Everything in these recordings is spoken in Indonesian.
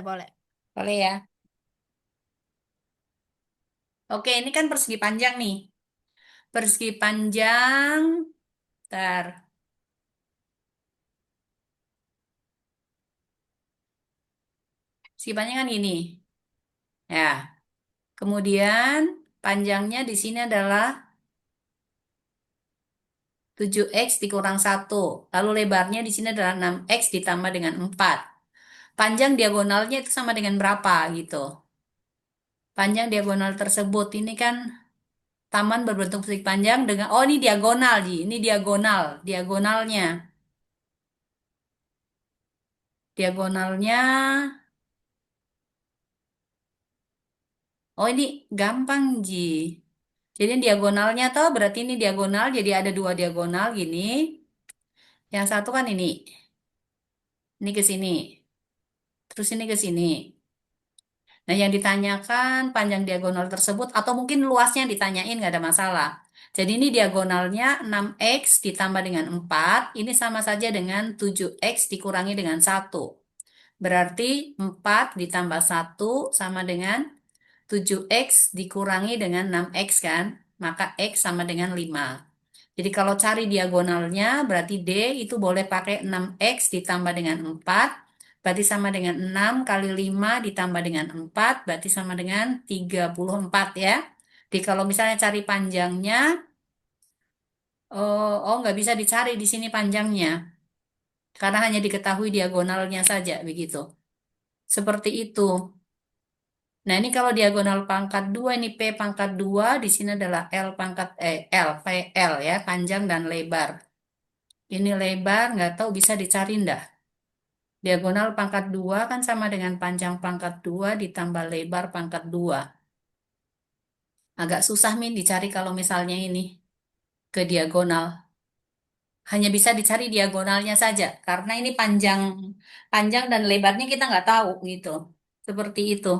boleh. Boleh ya. Oke, ini kan persegi panjang nih. Persegi panjang, ntar. Persegi panjang kan ini. Ya, kemudian panjangnya di sini adalah 7x dikurang 1. Lalu lebarnya di sini adalah 6x ditambah dengan 4. Panjang diagonalnya itu sama dengan berapa gitu. Panjang diagonal tersebut ini kan taman berbentuk persegi panjang dengan, oh ini diagonal, Ji. Ini diagonal. Diagonalnya. Diagonalnya, oh ini gampang, Ji. Jadi diagonalnya tuh berarti ini diagonal, jadi ada dua diagonal gini. Yang satu kan ini ke sini, terus ini ke sini. Nah, yang ditanyakan panjang diagonal tersebut atau mungkin luasnya ditanyain nggak ada masalah. Jadi ini diagonalnya 6x ditambah dengan 4, ini sama saja dengan 7x dikurangi dengan 1. Berarti 4 ditambah 1 sama dengan 7x dikurangi dengan 6x kan? Maka x sama dengan 5. Jadi kalau cari diagonalnya berarti D itu boleh pakai 6x ditambah dengan 4, berarti sama dengan 6 kali 5 ditambah dengan 4, berarti sama dengan 34 ya. Jadi kalau misalnya cari panjangnya, oh nggak bisa dicari di sini panjangnya, karena hanya diketahui diagonalnya saja begitu. Seperti itu. Nah ini kalau diagonal pangkat 2, ini P pangkat 2, di sini adalah L pangkat, L, PL ya, panjang dan lebar. Ini lebar, nggak tahu bisa dicari ndak. Diagonal pangkat 2 kan sama dengan panjang pangkat 2 ditambah lebar pangkat 2. Agak susah Min dicari kalau misalnya ini ke diagonal. Hanya bisa dicari diagonalnya saja. Karena ini panjang panjang dan lebarnya kita nggak tahu gitu. Seperti itu.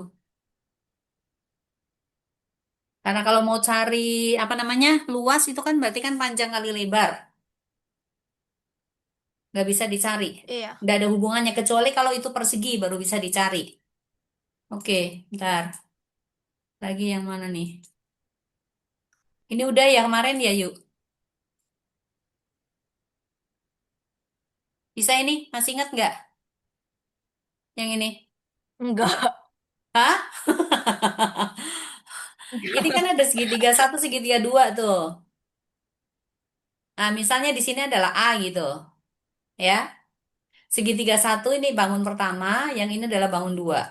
Karena kalau mau cari apa namanya luas itu kan berarti kan panjang kali lebar. Nggak bisa dicari. Iya. Nggak ada hubungannya kecuali kalau itu persegi baru bisa dicari. Oke, ntar. Lagi yang mana nih? Ini udah ya kemarin ya yuk. Bisa ini? Masih ingat nggak yang ini? Enggak. Hah? Ini kan Enggak. ada segitiga satu, segitiga dua tuh. Nah, misalnya di sini adalah A gitu, ya. Segitiga satu ini bangun pertama, yang ini adalah bangun dua,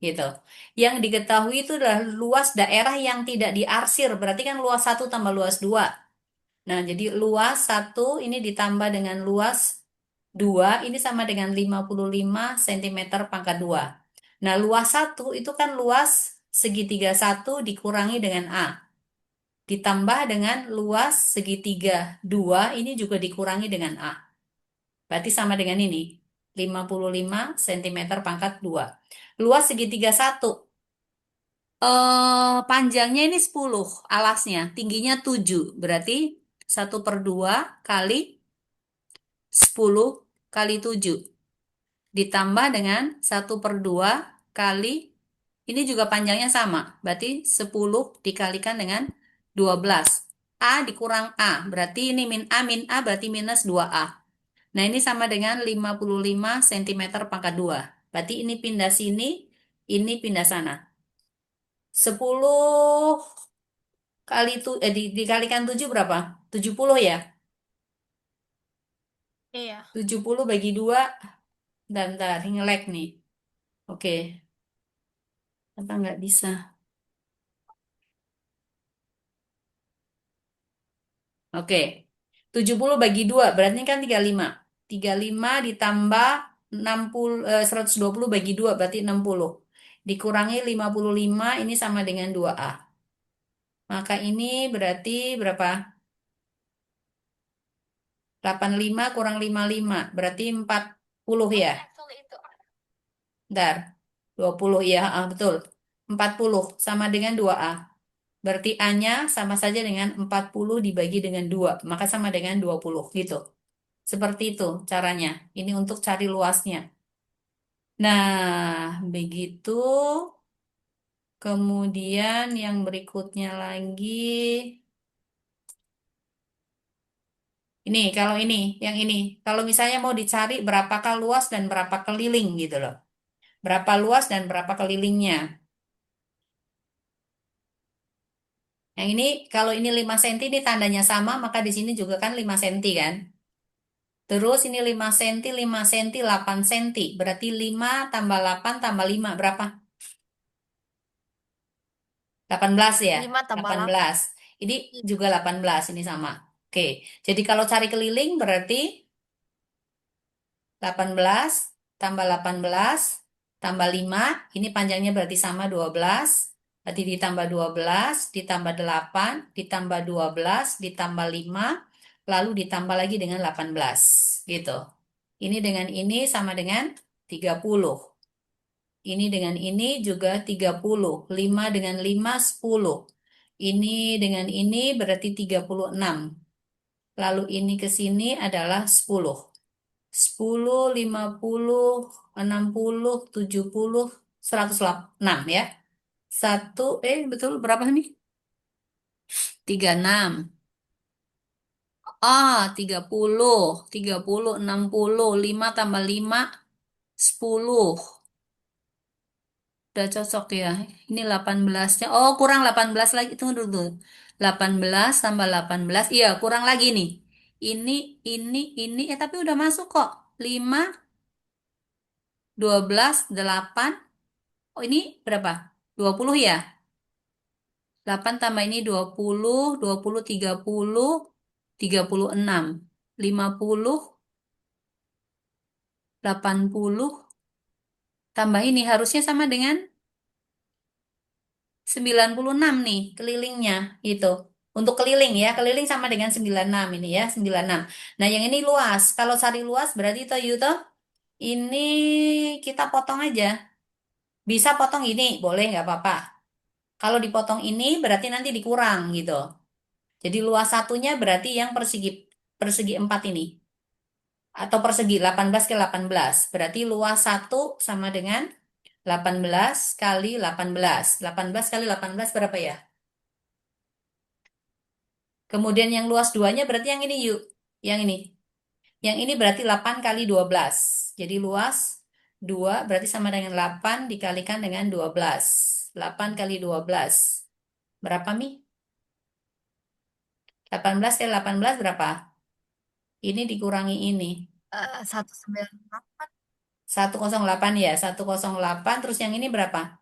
gitu. Yang diketahui itu adalah luas daerah yang tidak diarsir, berarti kan luas satu tambah luas dua. Nah, jadi luas satu ini ditambah dengan luas dua, ini sama dengan 55 cm pangkat dua. Nah, luas satu itu kan luas segitiga satu dikurangi dengan A. Ditambah dengan luas segitiga 2 ini juga dikurangi dengan A. Berarti sama dengan ini. 55 cm pangkat 2. Luas segitiga satu. Panjangnya ini 10 alasnya. Tingginya 7. Berarti 1/2 kali 10 kali 7. Ditambah dengan 1/2 kali, ini juga panjangnya sama. Berarti 10 dikalikan dengan 12. A dikurang A, berarti ini min A berarti minus 2A. Nah ini sama dengan 55 cm pangkat 2. Berarti ini pindah sini, ini pindah sana. 10 kali dikalikan 7 berapa? 70 ya? Iya. 70 bagi 2, dan ntar, nge-lag nih. Oke, apa nggak bisa? Oke, 70 bagi 2 berarti kan 35. 35 ditambah 120 bagi 2 berarti 60. Dikurangi 55 ini sama dengan 2A. Maka ini berarti berapa? 85 kurang 55 berarti 40 ya. Bentar, 20 ya, betul. 40 sama dengan 2A. Berarti A-nya sama saja dengan 40 dibagi dengan 2, maka sama dengan 20 gitu. Seperti itu caranya. Ini untuk cari luasnya. Nah, begitu. Kemudian yang berikutnya lagi. Ini, kalau ini, yang ini. Kalau misalnya mau dicari berapakah luas dan berapa keliling gitu loh. Berapa luas dan berapa kelilingnya. Yang ini, kalau ini 5 cm ini tandanya sama, maka di sini juga kan 5 cm kan. Terus ini 5 cm, 5 cm, 8 cm. Berarti 5 tambah 8 tambah 5 berapa? 18 ya? 5 tambah 18. Ini 8. juga 18, ini sama. Oke, jadi kalau cari keliling berarti 18 tambah 18 tambah 5, ini panjangnya berarti sama 12. Berarti ditambah 12, ditambah 8, ditambah 12, ditambah 5, lalu ditambah lagi dengan 18. Gitu. Ini dengan ini sama dengan 30. Ini dengan ini juga 30. 5 dengan 5, 10. Ini dengan ini berarti 36. Lalu ini ke sini adalah 10. 10, 50, 60, 70, 106 ya. Satu, betul berapa nih? 36. Tiga puluh, 30, 60, 5 tambah 5, 10. Udah cocok ya. Ini 18-nya. Oh, kurang 18 lagi. Tunggu dulu. 18 tambah 18. Iya, kurang lagi nih. Ini, ini. Tapi udah masuk kok. 5, 12, 8. Oh, ini berapa? 20 ya? 8 tambah ini 20, 20, 30, 36. 50, 80, tambah ini harusnya sama dengan 96 nih kelilingnya gitu. Untuk keliling ya, keliling sama dengan 96 ini ya, 96. Nah, yang ini luas. Kalau cari luas berarti toh Yuto, ini kita potong aja. Bisa potong ini, boleh nggak apa-apa. Kalau dipotong ini berarti nanti dikurang gitu. Jadi luas satunya berarti yang persegi persegi 4 ini. Atau persegi 18 ke 18. Berarti luas satu sama dengan 18 kali 18. 18 kali 18 berapa ya? Kemudian yang luas duanya berarti yang ini yuk. Yang ini. Yang ini berarti 8 kali 12. Jadi luas 2 berarti sama dengan 8 dikalikan dengan 12. 8 kali 12. Berapa Mi? 18 kali 18 berapa? Ini dikurangi ini. 198. 108 ya. 108 terus yang ini berapa?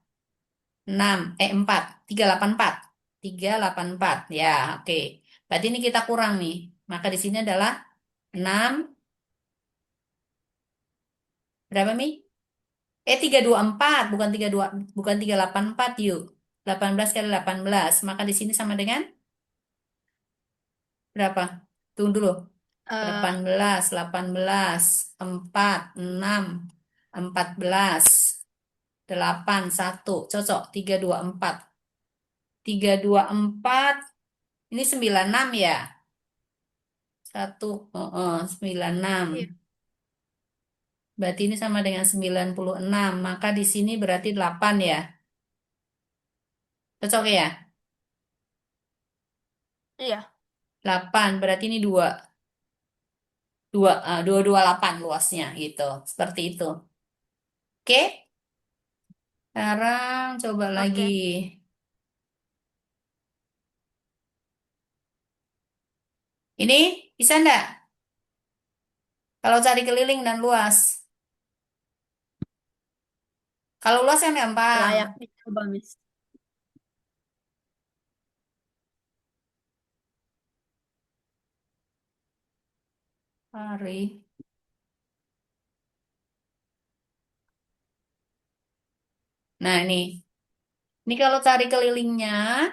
6, 4. 384. 384. Ya, oke. Berarti ini kita kurang nih. Maka di sini adalah 6. Berapa Mi? 324, bukan 32, bukan 384 yuk. 18 kali 18. Maka di sini sama dengan berapa? Tunggu dulu. Eh, 18, 18, 4, 6, 14, 8, 1. Cocok. 324. 324. Ini 96 ya. 96. iya. Berarti ini sama dengan 96. Maka di sini berarti 8 ya. Cocok ya? Iya. 8. Berarti ini 2. 228 luasnya gitu. Seperti itu. Oke, sekarang coba lagi. Oke. Ini bisa enggak? Kalau cari keliling dan luas. Kalau luas kan gampang. Layak dicoba, Miss. Cari. Nah, ini. Ini kalau cari kelilingnya,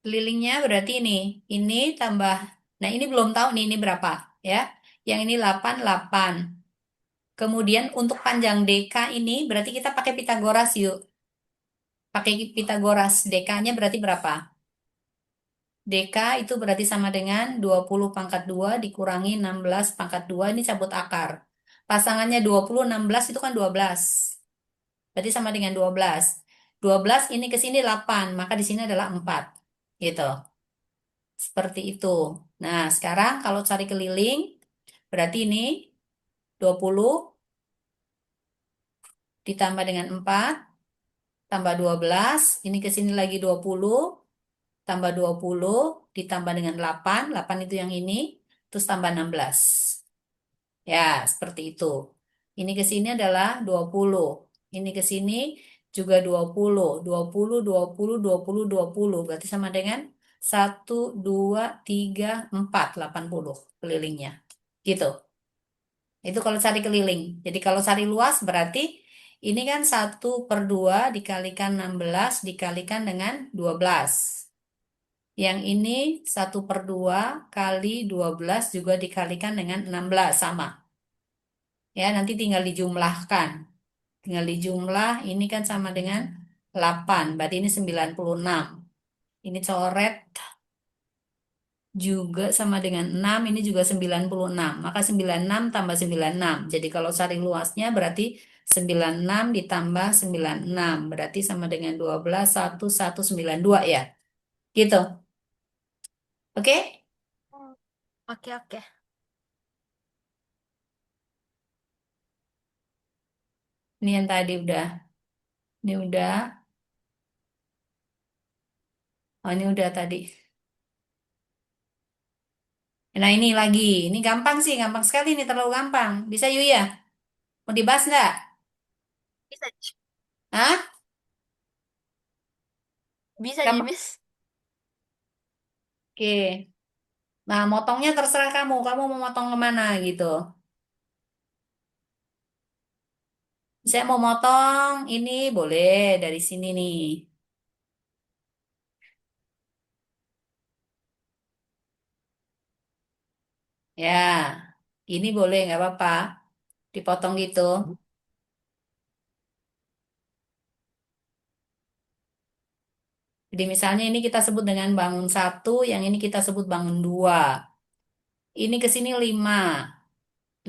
kelilingnya berarti ini. Ini tambah. Nah, ini belum tahu nih ini berapa ya. Yang ini 8 8. Kemudian untuk panjang DK ini berarti kita pakai Pitagoras yuk. Pakai Pitagoras. DK-nya berarti berapa? DK itu berarti sama dengan 20 pangkat 2 dikurangi 16 pangkat 2. Ini cabut akar. Pasangannya 20, 16 itu kan 12. Berarti sama dengan 12. 12 ini ke sini 8, maka di sini adalah 4. Gitu. Seperti itu. Nah, sekarang kalau cari keliling, berarti ini 20 ditambah dengan 4, tambah 12, ini ke sini lagi 20, tambah 20, ditambah dengan 8, 8 itu yang ini, terus tambah 16. Ya, seperti itu. Ini ke sini adalah 20. Ini ke sini juga 20. 20, 20, 20, 20. Berarti sama dengan 1, 2, 3, 4, 80 kelilingnya. Gitu. Itu kalau cari keliling. Jadi kalau cari luas berarti ini kan 1/2 dikalikan 16 dikalikan dengan 12. Yang ini 1/2 kali 12 juga dikalikan dengan 16 sama. Ya, nanti tinggal dijumlahkan. Tinggal dijumlah, ini kan sama dengan 8. Berarti ini 96. Ini coret juga sama dengan 6, ini juga 96. Maka 96 tambah 96. Jadi kalau cari luasnya berarti 96 ditambah 96. Berarti sama dengan 12, 1192 ya. Gitu. Oke? Hmm. Oke, oke. Ini yang tadi udah. Ini udah. Oh, ini udah tadi. Nah, ini lagi. Ini gampang sih, gampang sekali ini terlalu gampang. Bisa yuk ya? Mau dibahas nggak? Bisa, Hah? bisa, Gampang? Miss. Oke. Nah, motongnya terserah kamu. Kamu mau motong kemana gitu. Saya mau motong ini boleh dari sini nih. Ya, ini boleh nggak apa-apa. Dipotong gitu. Jadi misalnya ini kita sebut dengan bangun satu, yang ini kita sebut bangun dua. Ini ke sini 5.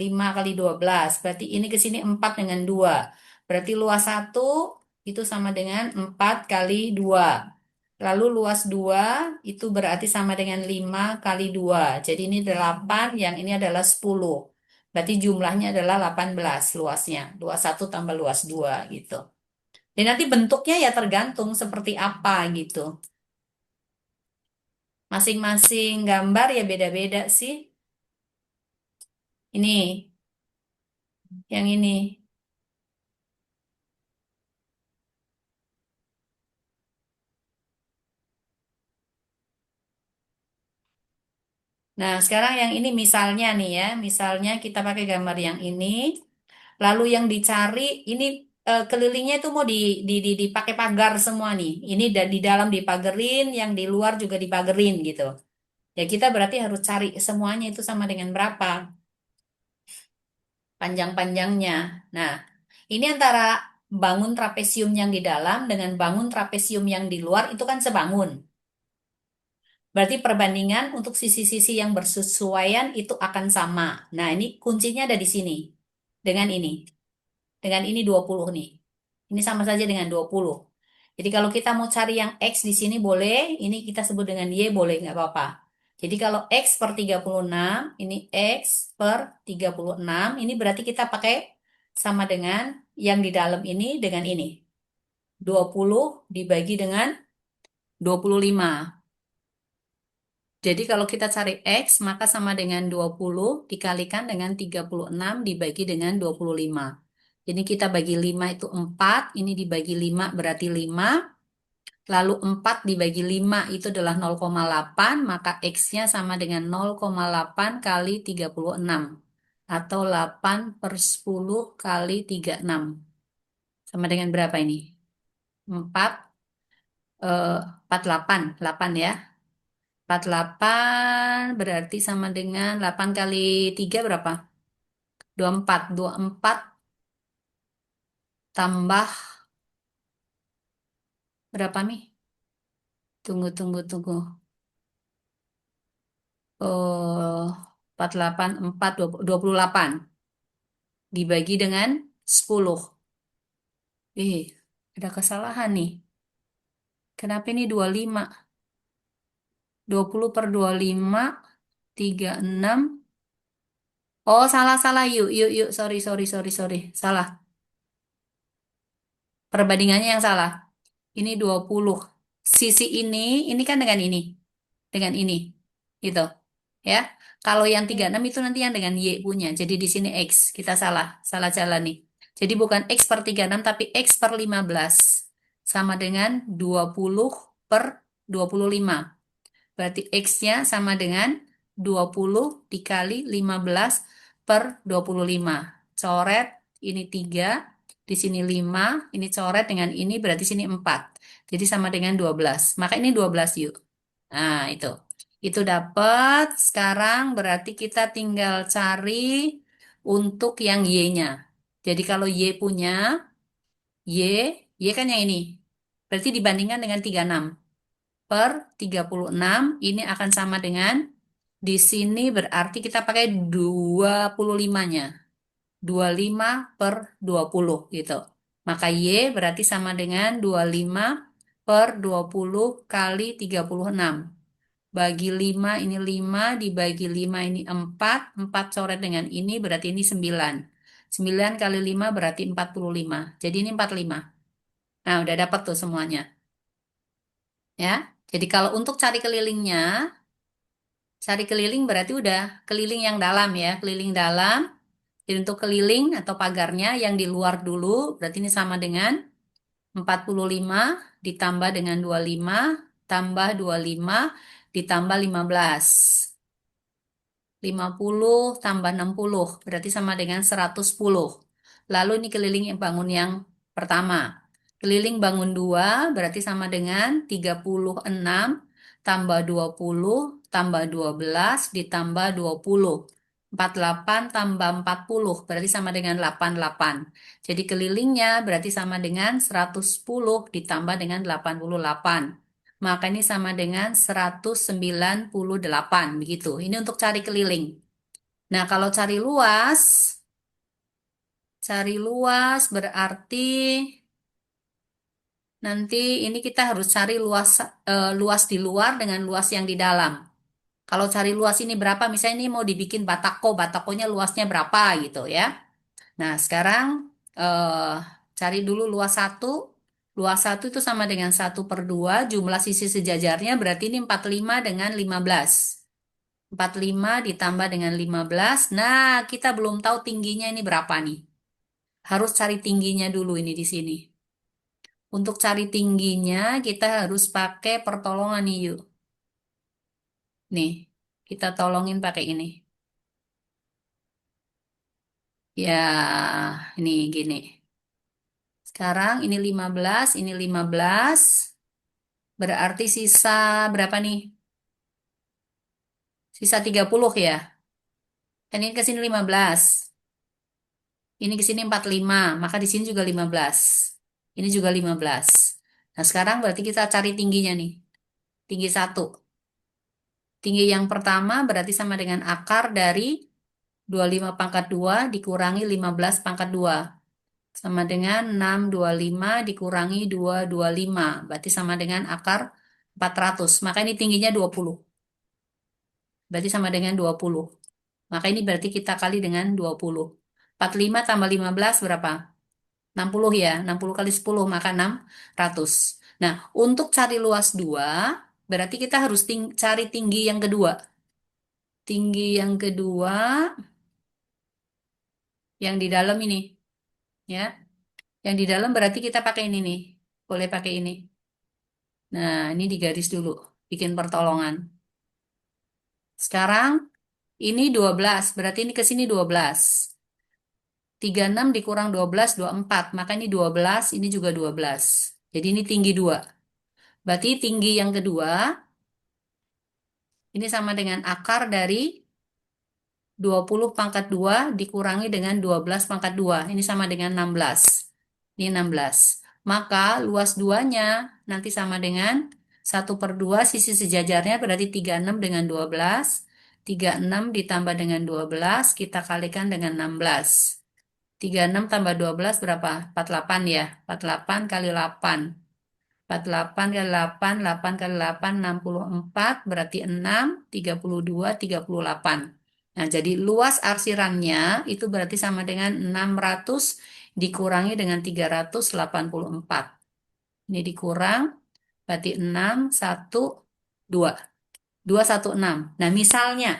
5 kali 12. Berarti ini ke sini 4 dengan 2. Berarti luas satu itu sama dengan 4 kali 2. Lalu luas 2 itu berarti sama dengan 5 kali 2. Jadi ini 8, yang ini adalah 10. Berarti jumlahnya adalah 18 luasnya. Luas satu tambah luas 2 gitu. Dan nanti bentuknya ya tergantung seperti apa gitu. Masing-masing gambar ya beda-beda sih. Ini, yang ini. Nah, sekarang yang ini misalnya nih ya, misalnya kita pakai gambar yang ini, lalu yang dicari ini kelilingnya itu mau dipakai pagar semua nih. Ini di dalam dipagerin, yang di luar juga dipagerin gitu. Ya kita berarti harus cari semuanya itu sama dengan berapa panjang-panjangnya. Nah, ini antara bangun trapesium yang di dalam dengan bangun trapesium yang di luar itu kan sebangun. Berarti perbandingan untuk sisi-sisi yang bersesuaian itu akan sama. Nah, ini kuncinya ada di sini. Dengan ini. Dengan ini 20 nih. Ini sama saja dengan 20. Jadi kalau kita mau cari yang X di sini boleh, ini kita sebut dengan Y boleh, nggak apa-apa. Jadi kalau X per 36, ini X per 36, ini berarti kita pakai sama dengan yang di dalam ini dengan ini. 20 dibagi dengan 25. Jadi kalau kita cari X, maka sama dengan 20 dikalikan dengan 36 dibagi dengan 25. Jadi kita bagi 5 itu 4, ini dibagi 5 berarti 5. Lalu 4 dibagi 5 itu adalah 0,8, maka X-nya sama dengan 0,8 kali 36. Atau 8 per 10 kali 36. Sama dengan berapa ini? 4, 48, 8 ya. 48 berarti sama dengan 8 kali 3 berapa? 24. 24 tambah berapa nih? Tunggu, tunggu, tunggu. Oh, 48, 4, 20, 28. dibagi dengan 10. Ada kesalahan nih. Kenapa ini 25? 20 per 25, 36. Oh, salah-salah. Yuk, yuk, yuk. Sorry, sorry, sorry, sorry. Salah. Perbandingannya yang salah. Ini 20. Sisi ini kan dengan ini. Dengan ini. Gitu. Ya. Kalau yang tiga puluh Oke. enam itu nanti yang dengan Y punya. Jadi di sini X. Kita salah. Salah jalan nih. Jadi bukan X per 36, tapi X per 15. Sama dengan 20 per 25. Berarti X-nya sama dengan 20 dikali 15 per 25. Coret, ini 3, di sini 5, ini coret dengan ini, berarti sini 4. Jadi sama dengan 12. Maka ini 12 yuk. Nah, itu. Itu dapat. Sekarang berarti kita tinggal cari untuk yang Y-nya. Jadi kalau Y punya, Y, Y kan yang ini. Berarti dibandingkan dengan 36 per 36 ini akan sama dengan di sini berarti kita pakai 25-nya. 25 per 20 gitu. Maka Y berarti sama dengan 25 per 20 kali 36. Bagi 5 ini 5, dibagi 5 ini 4. 4 coret dengan ini berarti ini 9. 9 kali 5 berarti 45. Jadi ini 45. Nah, udah dapat tuh semuanya. Ya. Jadi kalau untuk cari keliling berarti udah keliling yang dalam ya, keliling dalam. Jadi untuk keliling atau pagarnya yang di luar dulu, berarti ini sama dengan 45 ditambah dengan 25 tambah 25 ditambah 15. 50 tambah 60 berarti sama dengan 110. Lalu ini keliling yang bangun yang pertama. Keliling bangun 2 berarti sama dengan 36 tambah 20 tambah 12 ditambah 20. 48 tambah 40 berarti sama dengan 88. Jadi kelilingnya berarti sama dengan 110 ditambah dengan 88. Maka ini sama dengan 198 begitu. Ini untuk cari keliling. Nah, kalau cari luas berarti nanti ini kita harus cari luas di luar dengan luas yang di dalam. Kalau cari luas ini berapa? Misalnya ini mau dibikin batako, batakonya luasnya berapa gitu ya. Nah, sekarang eh, cari dulu luas satu. Luas satu itu sama dengan 1/2. Jumlah sisi sejajarnya berarti ini 45 dengan 15. 45 ditambah dengan 15. Nah, kita belum tahu tingginya ini berapa nih. Harus cari tingginya dulu ini di sini. Untuk cari tingginya, kita harus pakai pertolongan nih, yuk. Nih, kita tolongin pakai ini. Ya, ini gini. Sekarang ini 15, ini 15. Berarti sisa berapa nih? Sisa 30 ya. Kan ini ke sini 15. Ini ke sini 45, maka di sini juga 15. Ini juga 15. Nah, sekarang berarti kita cari tingginya nih. Tinggi 1. Tinggi yang pertama berarti sama dengan akar dari 25 pangkat 2 dikurangi 15 pangkat 2. Sama dengan 625 dikurangi 225. Berarti sama dengan akar 400. Maka ini tingginya 20. Berarti sama dengan 20. Maka ini berarti kita kali dengan 20. 45 tambah 15 berapa? 60 ya. 60 kali 10 maka 600. Nah, untuk cari luas 2 berarti kita harus cari tinggi yang kedua. Tinggi yang kedua yang di dalam ini, ya. Yang di dalam berarti kita pakai ini nih. Boleh pakai ini. Nah, ini digaris dulu, bikin pertolongan. Sekarang ini 12, berarti ini ke sini 12. 36 dikurang 12, 24. Maka ini 12, ini juga 12. Jadi ini tinggi 2. Berarti tinggi yang kedua ini sama dengan akar dari 20 pangkat 2 dikurangi dengan 12 pangkat 2. Ini sama dengan 16. Ini 16. Maka luas 2-nya nanti sama dengan 1/2 sisi sejajarnya berarti 36 dengan 12. 36 ditambah dengan 12 kita kalikan dengan 16. 36 tambah 12 berapa? 48 ya. 48 kali 8. 48 kali 8, 8 kali 8, 64, berarti 6, 32, 38. Nah, jadi luas arsirannya itu berarti sama dengan 600 dikurangi dengan 384. Ini dikurang, berarti 6, 1, 2. 216. Nah, misalnya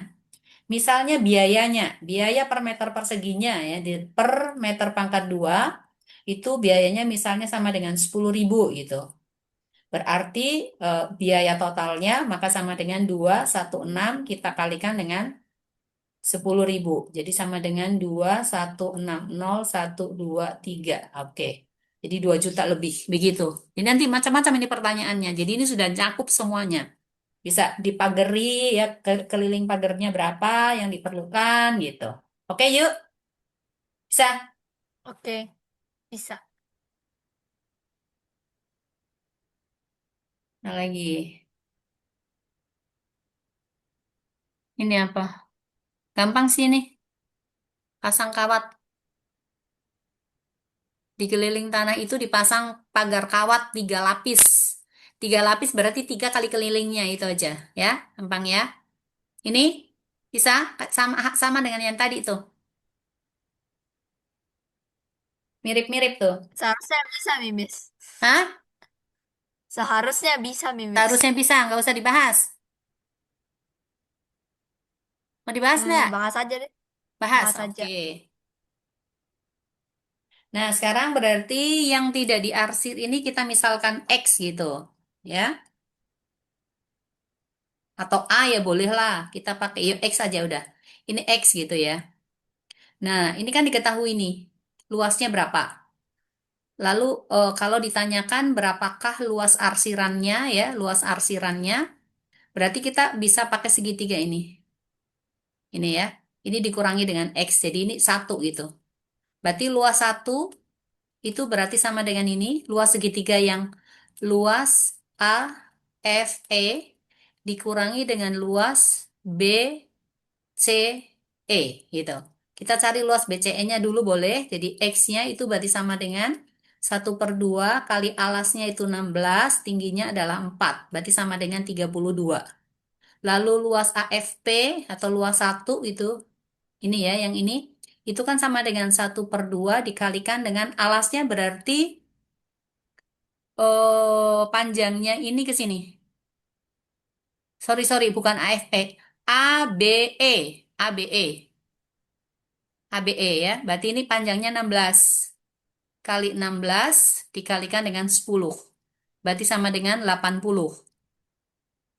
biaya per meter perseginya ya, per meter pangkat 2, itu biayanya misalnya sama dengan 10.000 gitu. Berarti biaya totalnya maka sama dengan 216 kita kalikan dengan 10.000. Jadi sama dengan 2160123. Oke. Jadi 2 juta lebih begitu. Ini nanti macam-macam ini pertanyaannya. Jadi ini sudah cakup semuanya. Bisa dipagari ya, keliling pagarnya berapa yang diperlukan gitu. Oke, yuk. Bisa. Oke, bisa. Nah, lagi. Ini apa? Gampang sih ini. Pasang kawat. Di keliling tanah itu dipasang pagar kawat 3 lapis. 3 lapis berarti 3 kali kelilingnya itu aja. Ya, gampang ya. Ini bisa sama sama dengan yang tadi tuh. Mirip-mirip tuh. Seharusnya bisa, Mimis. Hah? Seharusnya bisa, Mimis. Seharusnya bisa, nggak usah dibahas. Mau dibahas nggak? Bahas aja deh. Bahas, Bahas aja. oke. Nah, sekarang berarti yang tidak diarsir ini kita misalkan X gitu. Ya. Atau A ya bolehlah. Kita pakai ya, X aja udah. Ini X gitu ya. Nah, ini kan diketahui nih. Luasnya berapa? Lalu kalau ditanyakan berapakah luas arsirannya ya, luas arsirannya, berarti kita bisa pakai segitiga ini. Ini ya. Ini dikurangi dengan X. Jadi ini satu gitu. Berarti luas satu itu berarti sama dengan ini, luas segitiga yang luas A, F, E dikurangi dengan luas B, C, E gitu. Kita cari luas BCE-nya dulu boleh. Jadi X-nya itu berarti sama dengan 1/2 kali alasnya itu 16, tingginya adalah 4. Berarti sama dengan 32. Lalu luas AFP atau luas satu itu, ini ya yang ini, itu kan sama dengan 1/2 dikalikan dengan alasnya berarti panjangnya ini ke sini. Sorry, sorry, bukan AFP. ABE. ABE. ABE ya. Berarti ini panjangnya 16. Kali 16 dikalikan dengan 10. Berarti sama dengan 80.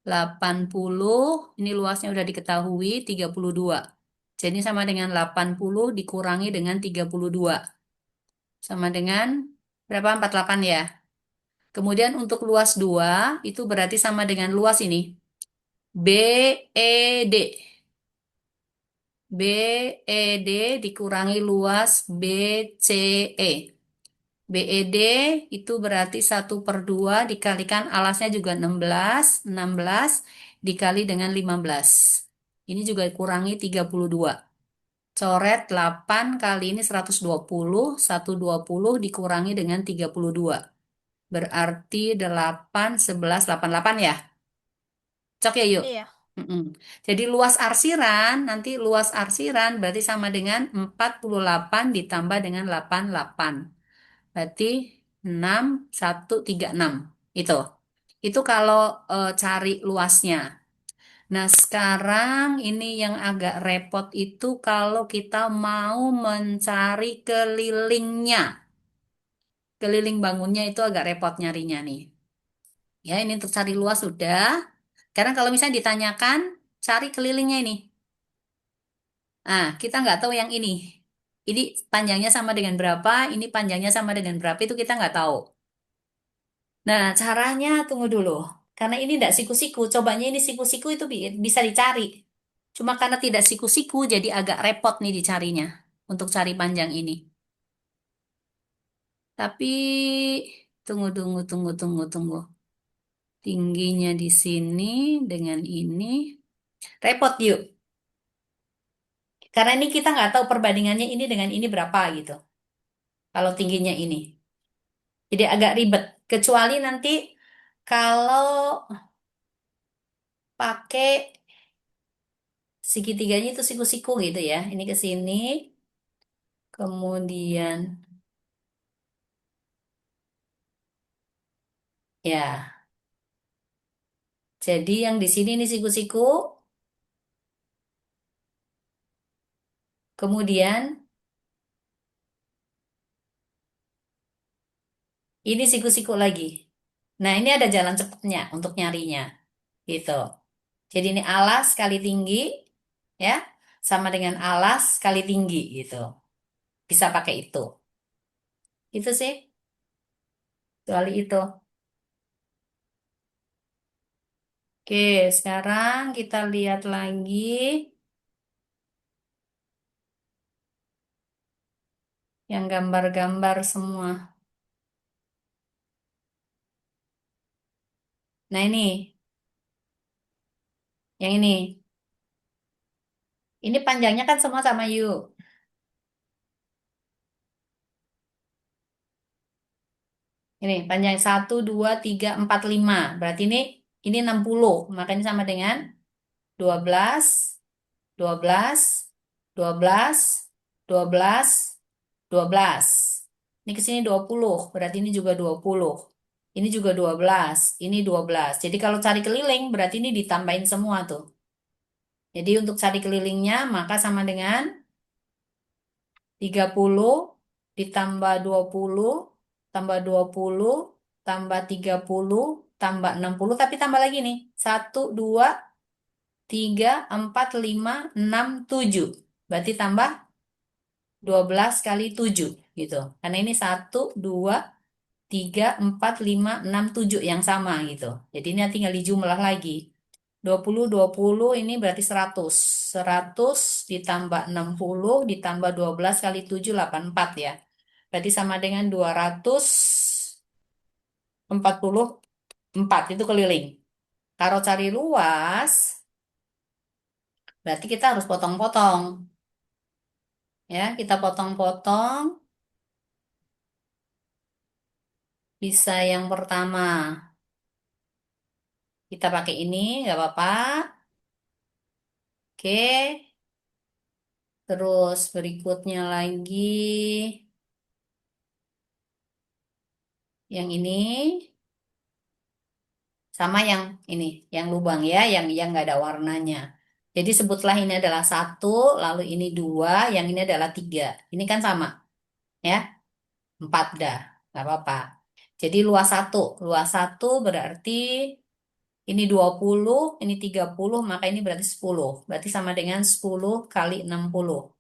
80, ini luasnya udah diketahui 32. Jadi sama dengan 80 dikurangi dengan 32. Sama dengan berapa? 48 ya. Kemudian untuk luas 2 itu berarti sama dengan luas ini. BED. BED dikurangi luas BCE. BED itu berarti 1/2 dikalikan alasnya juga 16. 16 dikali dengan 15. Ini juga kurangi 32. Coret 8 kali ini 120. 120 dikurangi dengan 32. Berarti 8, 11, 88 ya. Cok ya yuk. Iya. Mm-mm. Jadi luas arsiran, nanti luas arsiran berarti sama dengan 48 ditambah dengan 88. Berarti 6, 1, 3, 6. Itu. Itu kalau cari luasnya. Nah, sekarang ini yang agak repot itu kalau kita mau mencari kelilingnya. Keliling bangunnya itu agak repot nyarinya nih. Ya, ini untuk cari luas sudah. Karena kalau misalnya ditanyakan, cari kelilingnya ini. Nah, kita nggak tahu yang ini. Ini panjangnya sama dengan berapa, ini panjangnya sama dengan berapa, itu kita nggak tahu. Nah, caranya tunggu dulu. Karena ini tidak siku-siku, cobanya ini siku-siku itu bisa dicari. Cuma karena tidak siku-siku, jadi agak repot nih dicarinya. Untuk cari panjang ini. Tapi, tunggu, tunggu, tunggu, tunggu, tunggu. Tingginya di sini dengan ini. Repot yuk. Karena ini kita nggak tahu perbandingannya ini dengan ini berapa gitu. kalau tingginya ini. Jadi agak ribet. Kecuali nanti kalau pakai segitiganya itu siku-siku gitu ya. Ini ke sini, kemudian ya. Jadi yang di sini ini siku-siku, kemudian ini siku-siku lagi. Nah, ini ada jalan cepatnya untuk nyarinya, gitu. Jadi ini alas kali tinggi, ya, sama dengan alas kali tinggi, gitu. Bisa pakai itu. Itu sih, kecuali itu. Oke, sekarang kita lihat lagi yang gambar-gambar semua. Nah, ini, yang ini. Ini panjangnya kan semua sama you. Ini panjang 1, 2, 3, 4, 5. Berarti ini 60. Makanya sama dengan 12, 12, 12, 12, 12. Ini ke sini 20. Berarti ini juga 20. Ini juga 12. Ini 12. Jadi kalau cari keliling berarti ini ditambahin semua tuh. Jadi untuk cari kelilingnya maka sama dengan 30 ditambah 20 tambah 20 tambah 30 tambah 60 tapi tambah lagi nih. 1, 2, 3, 4, 5, 6, 7. Berarti tambah 12 kali 7 gitu. Karena ini 1, 2, 3, 4, 5, 6, 7 yang sama gitu. Jadi ini tinggal dijumlah lagi. 20 ini berarti 100. 100 ditambah 60 ditambah 12 kali 7 84 ya. Berarti sama dengan 244 itu keliling. Kalau cari luas, berarti kita harus potong-potong. Ya, kita potong-potong. Bisa yang pertama, kita pakai ini, nggak apa-apa. Oke, terus berikutnya lagi, yang ini. Sama yang ini, yang lubang ya, yang nggak ada warnanya. Jadi sebutlah ini adalah 1, lalu ini 2, yang ini adalah 3. Ini kan sama, ya, 4 dah, nggak apa-apa. Jadi luas 1 berarti ini 20, ini 30, maka ini berarti 10. Berarti sama dengan 10 kali 60,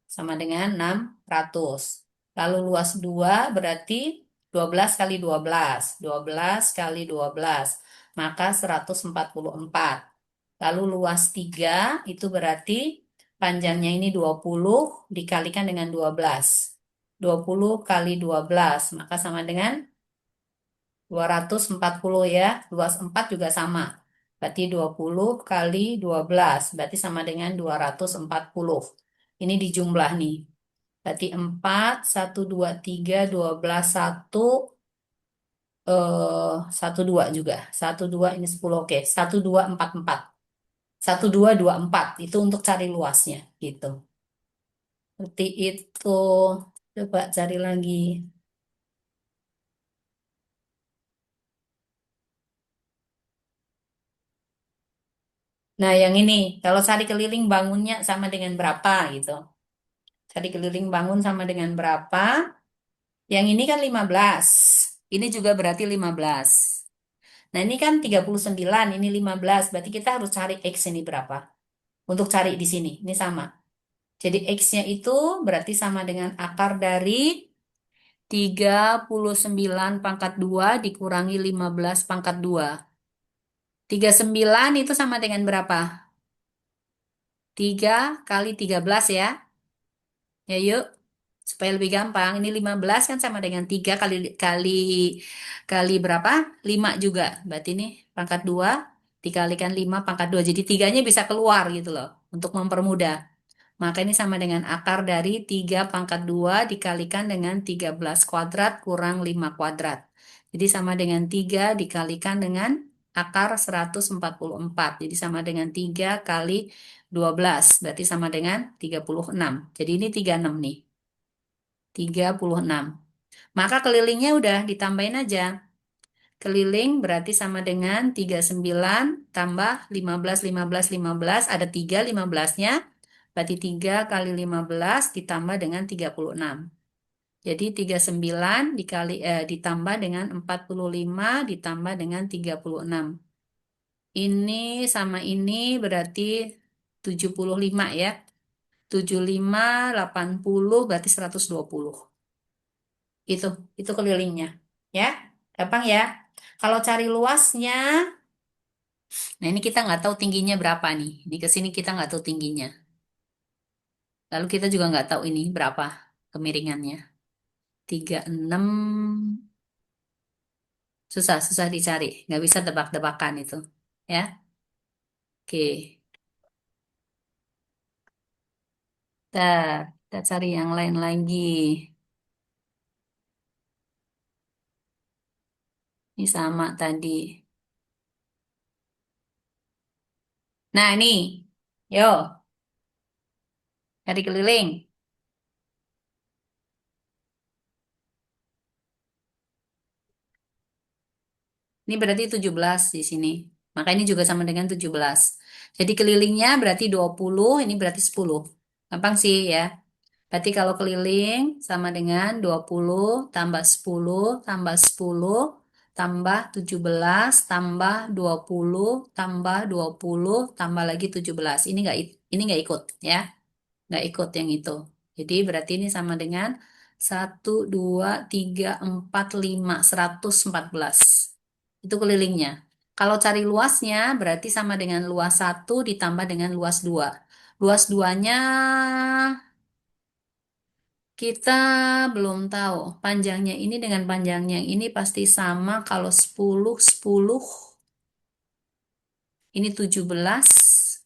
sama dengan 600. Lalu luas 2 berarti 12 kali 12, 12 kali 12, maka 144. Lalu luas 3 itu berarti panjangnya ini 20 dikalikan dengan 12. 20 kali 12, maka sama dengan 240 ya. Luas 4 juga sama. Berarti 20 kali 12. Berarti sama dengan 240. Ini dijumlah nih. Berarti 4, 1, 2, 3, 12, 1, 1, 2 juga. 1, 2, ini 10. Oke, 1, 2, 4, 4. 1, 2, 2, 4. Itu untuk cari luasnya. Gitu. Seperti itu. Coba cari lagi. Nah, yang ini. Kalau cari keliling bangunnya sama dengan berapa gitu. Cari keliling bangun sama dengan berapa? Yang ini kan 15. Ini juga berarti 15. Nah, ini kan 39, ini 15. Berarti kita harus cari X ini berapa? Untuk cari di sini. Ini sama. Jadi X-nya itu berarti sama dengan akar dari 39 pangkat 2 dikurangi 15 pangkat 2. 39 itu sama dengan berapa? 3 kali 13 ya. Ya yuk. Supaya lebih gampang, ini 15 kan sama dengan 3 kali kali kali berapa? 5 juga. Berarti ini pangkat 2 dikalikan 5 pangkat 2. Jadi tiganya bisa keluar gitu loh untuk mempermudah. Maka ini sama dengan akar dari 3 pangkat 2 dikalikan dengan 13 kuadrat kurang 5 kuadrat. Jadi sama dengan 3 dikalikan dengan akar 144. Jadi sama dengan 3 kali 12. Berarti sama dengan 36. Jadi ini 36 nih. 36. Maka kelilingnya udah ditambahin aja. Keliling berarti sama dengan 39 tambah 15, 15, 15. Ada 3 15-nya. Berarti 3 kali 15 ditambah dengan 36. Jadi 39 ditambah dengan 45 ditambah dengan 36. Ini sama ini berarti 75 ya. 75, 80 berarti 120. Itu, itu kelilingnya. Ya, gampang ya. Kalau cari luasnya, nah ini kita nggak tahu tingginya berapa nih. Ini ke sini kita nggak tahu tingginya. Lalu kita juga nggak tahu ini berapa kemiringannya. 36, susah, susah dicari. Nggak bisa tebak-tebakan itu. Ya, oke. Kita cari yang lain lagi. Ini sama tadi. Nah, ini. Yo, cari keliling. Ini berarti 17 di sini. Maka ini juga sama dengan 17. Jadi kelilingnya berarti 20, ini berarti 10. Gampang sih ya. Berarti kalau keliling sama dengan 20 tambah 10 tambah 10 tambah 17 tambah 20 tambah 20 tambah lagi 17. Ini nggak ikut ya. Nggak ikut yang itu. Jadi berarti ini sama dengan 1, 2, 3, 4, 5, 114. Itu kelilingnya. Kalau cari luasnya berarti sama dengan luas 1 ditambah dengan luas 2. Luas 2-nya kita belum tahu. Panjangnya ini dengan panjangnya yang ini pasti sama. Kalau 10, 10, ini 17.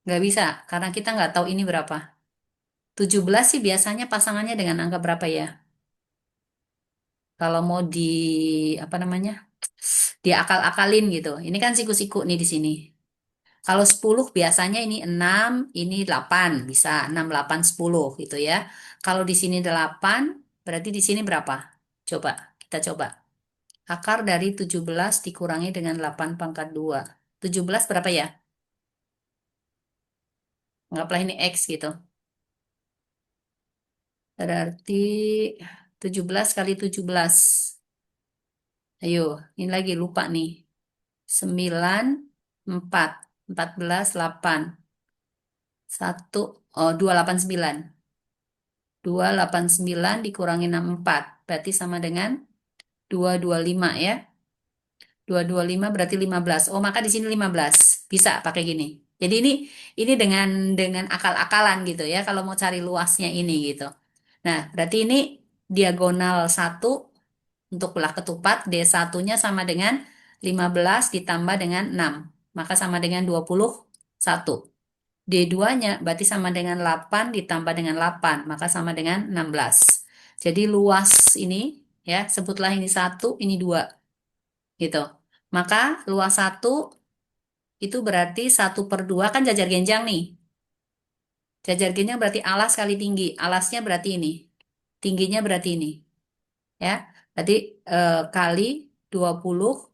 Nggak bisa, karena kita nggak tahu ini berapa. 17 sih biasanya pasangannya dengan angka berapa ya? Kalau mau apa namanya? Diakal-akalin gitu. Ini kan siku-siku nih di sini. Kalau 10 biasanya ini 6, ini 8. Bisa 6, 8, 10 gitu ya. Kalau di sini 8, berarti di sini berapa? Coba, kita coba. Akar dari 17 dikurangi dengan 8 pangkat 2. 17 berapa ya? Anggaplah ini X gitu. Berarti 17 kali 17. Ayo, ini lagi lupa nih. 9, 4, 14, 8. 1, oh 289. 289 dikurangi 64. Berarti sama dengan 225 ya. 225 berarti 15. Oh, maka di sini 15. Bisa pakai gini. Jadi ini dengan akal-akalan gitu ya kalau mau cari luasnya ini gitu. Nah, berarti ini diagonal 1 untuk belah ketupat d satunya sama dengan 15 ditambah dengan 6. Maka sama dengan 21. D2-nya berarti sama dengan 8 ditambah dengan 8, maka sama dengan 16. Jadi luas ini ya, sebutlah ini 1, ini 2 gitu. Maka luas 1 itu berarti 1/2 kan jajar genjang nih. Jajar genjang berarti alas kali tinggi. Alasnya berarti ini. Tingginya berarti ini. Ya. Berarti kali 20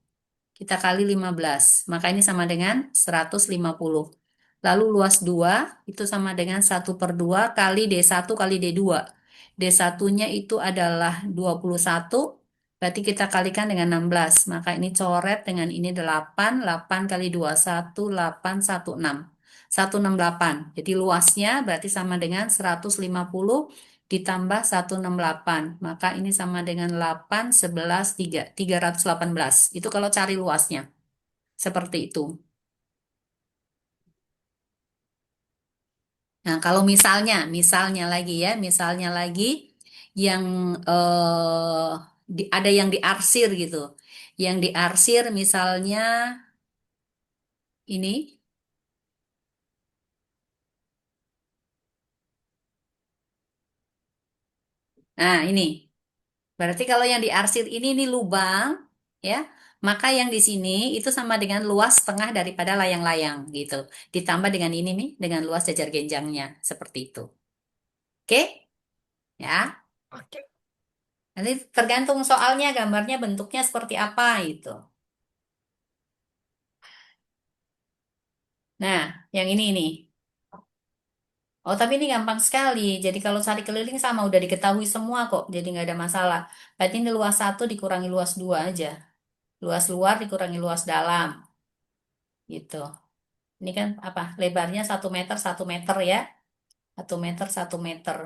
kita kali 15. Maka ini sama dengan 150. Lalu luas 2 itu sama dengan 1/2 kali D1 kali D2. D1-nya itu adalah 21, berarti kita kalikan dengan 16. Maka ini coret dengan ini 8, 8 kali 2, 1, 8, 1, 6. 168. Jadi luasnya berarti sama dengan 150 ditambah 168. Maka ini sama dengan 8, 11, 3. 318. Itu kalau cari luasnya. Seperti itu. Nah, kalau misalnya lagi ya, misalnya lagi yang ada yang diarsir gitu. Yang diarsir misalnya ini Nah, ini. Berarti kalau yang diarsir ini lubang, ya, maka yang di sini itu sama dengan luas setengah daripada layang-layang gitu. Ditambah dengan ini nih, dengan luas jajar genjangnya seperti itu. Oke? Ya. Oke. Nanti tergantung soalnya gambarnya bentuknya seperti apa itu. Nah, yang ini nih. Oh, tapi ini gampang sekali. Jadi kalau cari keliling sama udah diketahui semua kok. Jadi nggak ada masalah. Berarti ini luas satu dikurangi luas dua aja. Luas luar dikurangi luas dalam. Gitu. Ini kan apa? Lebarnya 1 meter 1 meter ya. 1 meter 1 meter.